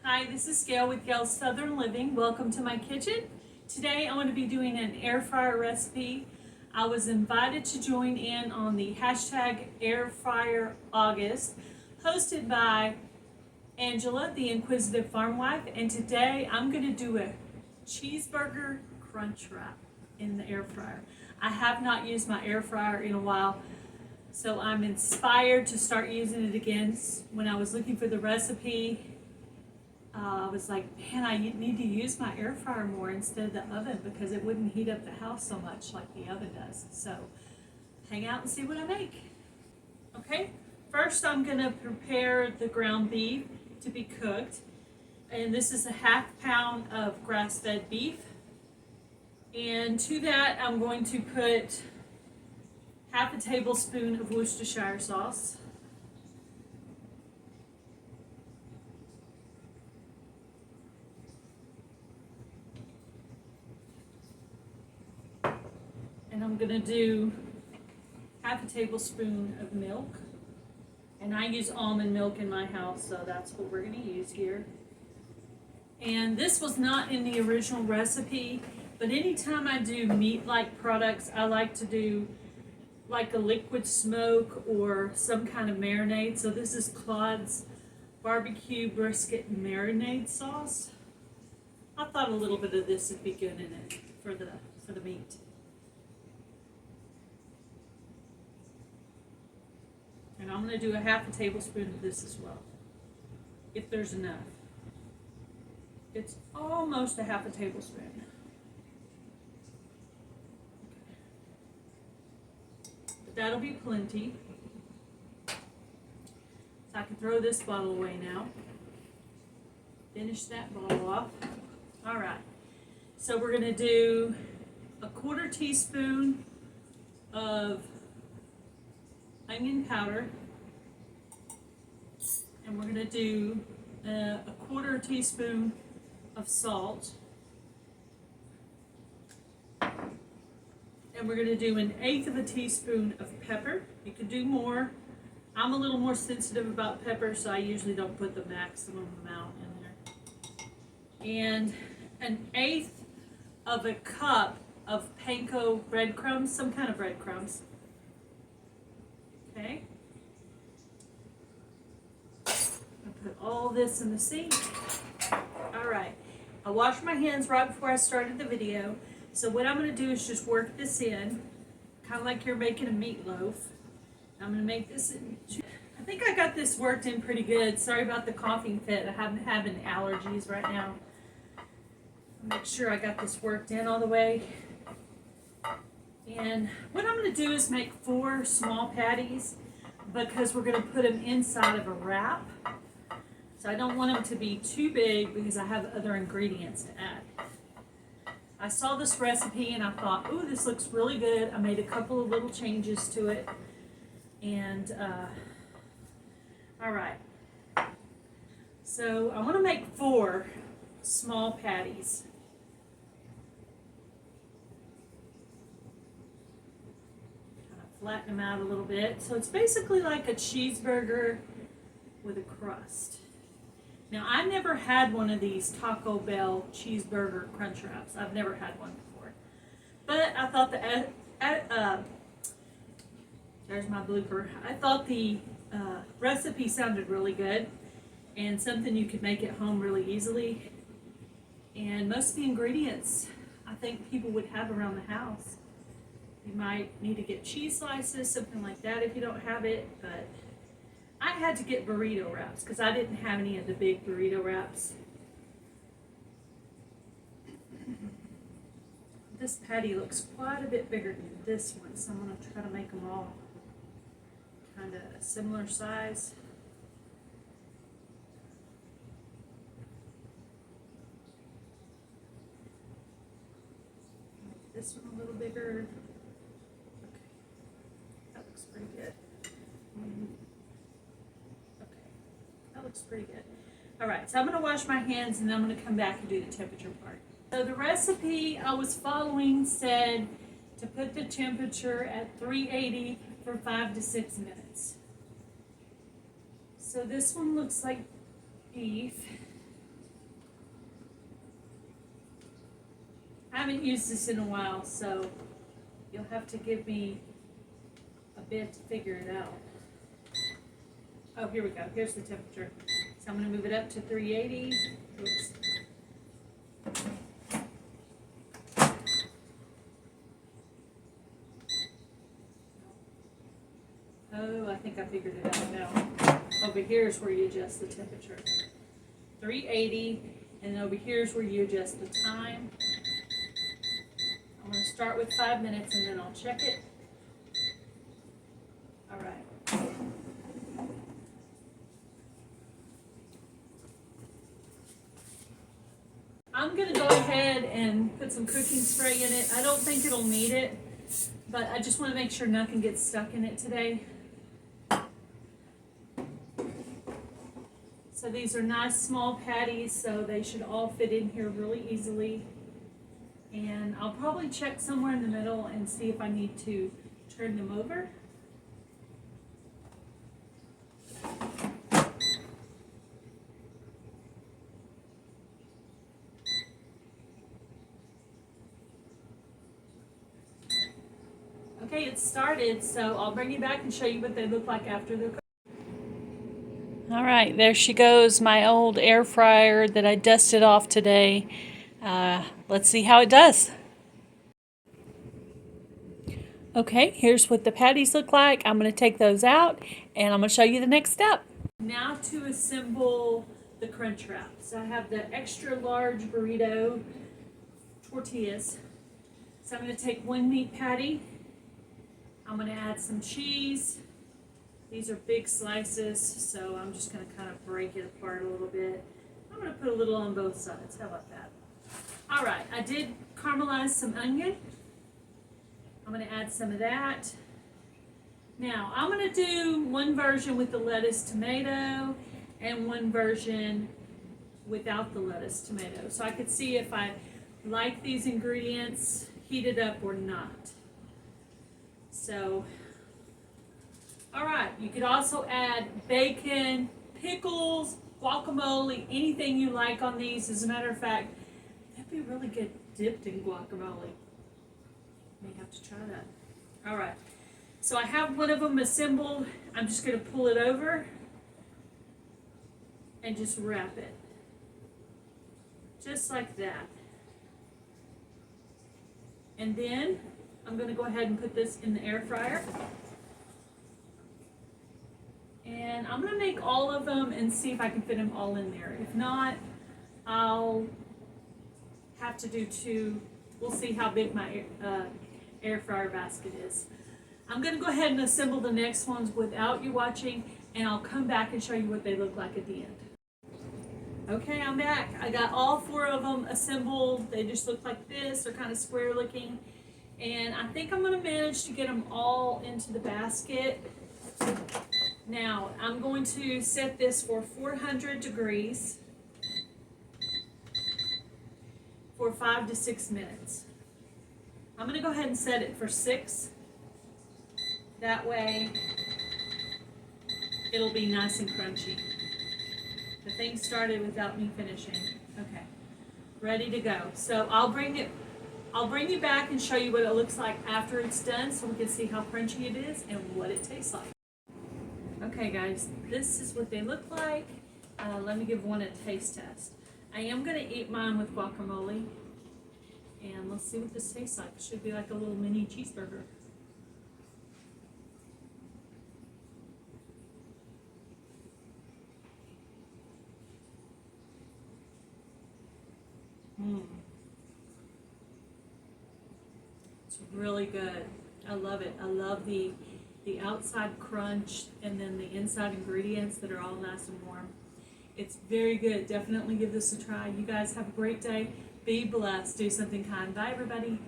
Hi, this is Gail with Gails Southern Living. Welcome to my kitchen. Today I'm going to be doing an air fryer recipe. I was invited to join in on the hashtag airfryeraugust, hosted by Angela, the Inquisitive Farm Wife, and today I'm going to do a cheeseburger crunch wrap in the air fryer. I have not used my air fryer in a while, so I'm inspired to start using it again. When I was looking for the recipe, I was like, man, I need to use my air fryer more instead of the oven because it wouldn't heat up the house so much like the oven does. So hang out and see what I make. Okay, first I'm going to prepare the ground beef to be cooked. And this is a ½ pound of grass-fed beef. And to that I'm going to put ½ tablespoon of Worcestershire sauce. And I'm going to do ½ tablespoon of milk. And I use almond milk in my house, so that's what we're going to use here. And this was not in the original recipe, but anytime I do meat-like products, I like to do like a liquid smoke or some kind of marinade. So this is Claude's barbecue brisket marinade sauce. I thought a little bit of this would be good in it for the meat. And I'm going to do a ½ tablespoon of this as well, if there's enough. It's almost a ½ tablespoon. But that'll be plenty. So I can throw this bottle away now. Finish that bottle off. All right. So we're going to do a ¼ teaspoon of onion powder, and we're going to do a ¼ teaspoon of salt, and we're going to do 1/8 teaspoon of pepper. You could do more. I'm a little more sensitive about pepper, so I usually don't put the maximum amount in there. And 1/8 cup of panko breadcrumbs, some kind of breadcrumbs. Okay. I'll put all this in the sink. All right. I washed my hands right before I started the video. So what I'm going to do is just work this in, kind of like you're making a meatloaf. I'm going to make this in. I think I got this worked in pretty good. Sorry about the coughing fit. I'm having allergies right now. Make sure I got this worked in all the way. And what I'm going to do is make 4 small patties because we're going to put them inside of a wrap. So I don't want them to be too big because I have other ingredients to add. I saw this recipe and I thought, ooh, this looks really good. I made a couple of little changes to it. And, all right. So I want to make 4 small patties. Flatten them out a little bit. So it's basically like a cheeseburger with a crust. Now, I never had one of these Taco Bell cheeseburger crunch wraps. I've never had one before. But I thought there's my blooper. I thought the recipe sounded really good and something you could make at home really easily. And most of the ingredients I think people would have around the house. You might need to get cheese slices, something like that if you don't have it, but I had to get burrito wraps because I didn't have any of the big burrito wraps. This patty looks quite a bit bigger than this one, so I'm going to try to make them all kind of a similar size. Make this one a little bigger. Pretty good. Okay, that looks pretty good. All right, so I'm going to wash my hands and then I'm going to come back and do the temperature part. So the recipe I was following said to put the temperature at 380 for 5 to 6 minutes. So this one looks like beef. I haven't used this in a while, so you'll have to give me a bit to figure it out. Oh, here we go. Here's the temperature. So I'm going to move it up to 380. Oops. Oh, I think I figured it out now. Over here is where you adjust the temperature. 380, and then over here is where you adjust the time. I'm going to start with 5 minutes and then I'll check it. All right. I'm going to go ahead and put some cooking spray in it. I don't think it'll need it, but I just want to make sure nothing gets stuck in it today. So these are nice small patties, so they should all fit in here really easily. And I'll probably check somewhere in the middle and see if I need to turn them over. Okay, it's started, so I'll bring you back and show you what they look like after they're cooked. All right, there she goes, my old air fryer that I dusted off today. Let's see how it does. Okay, here's what the patties look like. I'm going to take those out and I'm going to show you the next step. Now to assemble the crunch wrap. So I have the extra large burrito tortillas. So I'm going to take one meat patty. I'm going to add some cheese. These are big slices, so I'm just going to kind of break it apart a little bit. I'm going to put a little on both sides. How about that? All right, I did caramelize some onion. I'm going to add some of that. Now, I'm going to do one version with the lettuce tomato and one version without the lettuce tomato. So I could see if I like these ingredients heated up or not. So, all right, you could also add bacon, pickles, guacamole, anything you like on these. As a matter of fact, that'd be really good dipped in guacamole. May have to try that. All right, so I have one of them assembled. I'm just going to pull it over and just wrap it. Just like that. And then I'm going to go ahead and put this in the air fryer. And I'm going to make all of them and see if I can fit them all in there. If not, I'll have to do two. We'll see how big my air fryer basket is. I'm going to go ahead and assemble the next ones without you watching, and I'll come back and show you what they look like at the end. Okay, I'm back. I got all four of them assembled. They just look like this. They're kind of square looking. And I think I'm going to manage to get them all into the basket. Now, I'm going to set this for 400 degrees for 5 to 6 minutes. I'm going to go ahead and set it for 6. That way, it'll be nice and crunchy. The thing started without me finishing. Okay, ready to go. So I'll bring you back and show you what it looks like after it's done, so we can see how crunchy it is and what it tastes like. Okay, guys, this is what they look like. Let me give one a taste test. I am going to eat mine with guacamole, and let's see what this tastes like. It should be like a little mini cheeseburger. It's really good. I love it. I love the outside crunch and then the inside ingredients that are all nice and warm. It's very good. Definitely give this a try. You guys have a great day. Be blessed. Do something kind. Bye, everybody.